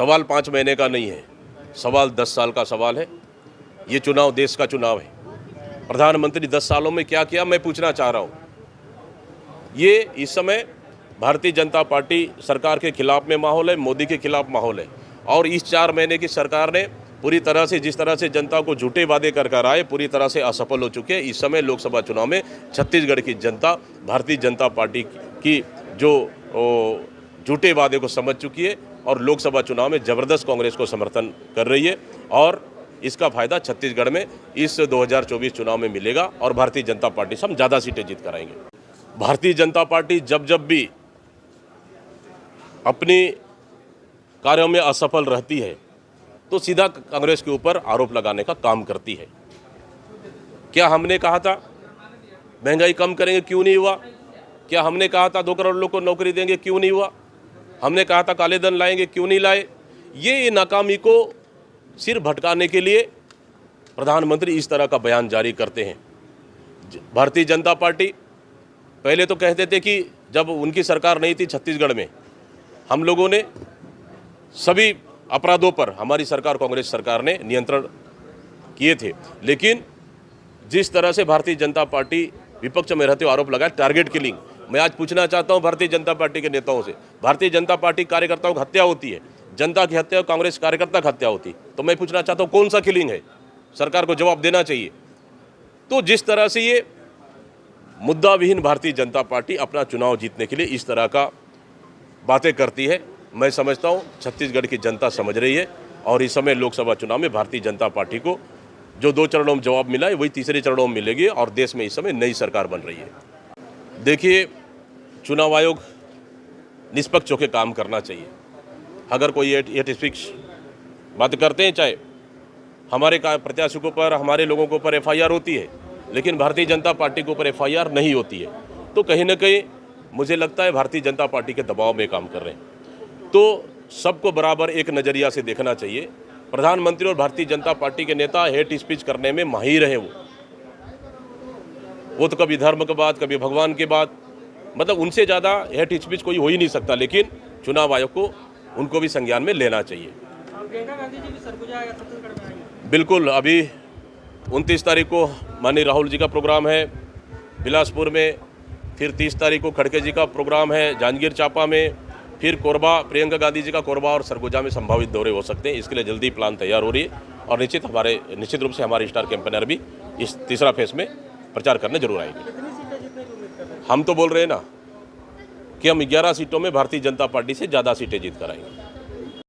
सवाल 5 महीने का नहीं है, सवाल 10 साल का सवाल है। ये चुनाव देश का चुनाव है। प्रधानमंत्री 10 सालों में क्या किया, मैं पूछना चाह रहा हूँ। ये इस समय भारतीय जनता पार्टी सरकार के खिलाफ में माहौल है, मोदी के खिलाफ माहौल है। और इस 4 महीने की सरकार ने पूरी तरह से, जिस तरह से जनता को झूठे वादे कर आए, पूरी तरह से असफल हो चुके हैं। इस समय लोकसभा चुनाव में छत्तीसगढ़ की जनता भारतीय जनता पार्टी की जो झूठे वादे को समझ चुकी है और लोकसभा चुनाव में जबरदस्त कांग्रेस को समर्थन कर रही है। और इसका फायदा छत्तीसगढ़ में इस 2024 चुनाव में मिलेगा और भारतीय जनता पार्टी से हम ज़्यादा सीटें जीत कर आएंगे। भारतीय जनता पार्टी जब भी अपनी कार्यों में असफल रहती है तो सीधा कांग्रेस के ऊपर आरोप लगाने का काम करती है। क्या हमने कहा था महंगाई कम करेंगे, क्यों नहीं हुआ? क्या हमने कहा था 2 करोड़ लोग को नौकरी देंगे, क्यों नहीं हुआ? हमने कहा था काले धन लाएंगे, क्यों नहीं लाए? ये नाकामी को सिर भटकाने के लिए प्रधानमंत्री इस तरह का बयान जारी करते हैं। भारतीय जनता पार्टी पहले तो कहते थे कि जब उनकी सरकार नहीं थी छत्तीसगढ़ में, हम लोगों ने सभी अपराधों पर, हमारी सरकार कांग्रेस सरकार ने नियंत्रण किए थे। लेकिन जिस तरह से भारतीय जनता पार्टी विपक्ष में रहते हुए आरोप लगाए टारगेट किलिंग, मैं आज पूछना चाहता हूं भारतीय जनता पार्टी के नेताओं से। भारतीय जनता पार्टी कार्यकर्ताओं की हत्या होती है, जनता की हत्या, कांग्रेस कार्यकर्ता की हत्या होती, तो मैं पूछना चाहता हूं कौन सा किलिंग है? सरकार को जवाब देना चाहिए। तो जिस तरह से ये मुद्दा विहीन भारतीय जनता पार्टी अपना चुनाव जीतने के लिए इस तरह का बातें करती है, मैं समझता हूं छत्तीसगढ़ की जनता समझ रही है। और इस समय लोकसभा चुनाव में भारतीय जनता पार्टी को जो 2 चरणों में जवाब मिला है वही तीसरे चरणों में मिलेगी और देश में इस समय नई सरकार बन रही है। देखिए, चुनाव आयोग निष्पक्ष होकर काम करना चाहिए। अगर कोई एटिस्पिक्स बात करते हैं, चाहे हमारे प्रत्याशियों के ऊपर, हमारे लोगों के ऊपर FIR होती है, लेकिन भारतीय जनता पार्टी के ऊपर FIR नहीं होती है, तो कहीं ना कहीं मुझे लगता है भारतीय जनता पार्टी के दबाव में काम कर रहे हैं। तो सबको बराबर एक नज़रिया से देखना चाहिए। प्रधानमंत्री और भारतीय जनता पार्टी के नेता हेट स्पीच करने में माहिर हैं। वो तो कभी धर्म की बात, कभी भगवान की बात, मतलब उनसे ज़्यादा हेट स्पीच कोई हो ही नहीं सकता। लेकिन चुनाव आयोग को उनको भी संज्ञान में लेना चाहिए। बिल्कुल, अभी 29 तारीख को माननीय राहुल जी का प्रोग्राम है बिलासपुर में, फिर 30 तारीख को खड़गे जी का प्रोग्राम है जांजगीर चांपा में, फिर कोरबा, प्रियंका गांधी जी का कोरबा और सरगुजा में संभावित दौरे हो सकते हैं। इसके लिए जल्दी प्लान तैयार हो रही है और निश्चित रूप से हमारे स्टार कैंपेनर भी इस तीसरा फेज में प्रचार करने जरूर आएंगे। हम तो बोल रहे हैं ना कि हम 11 सीटों में भारतीय जनता पार्टी से ज़्यादा सीटें जीत कर आएंगे।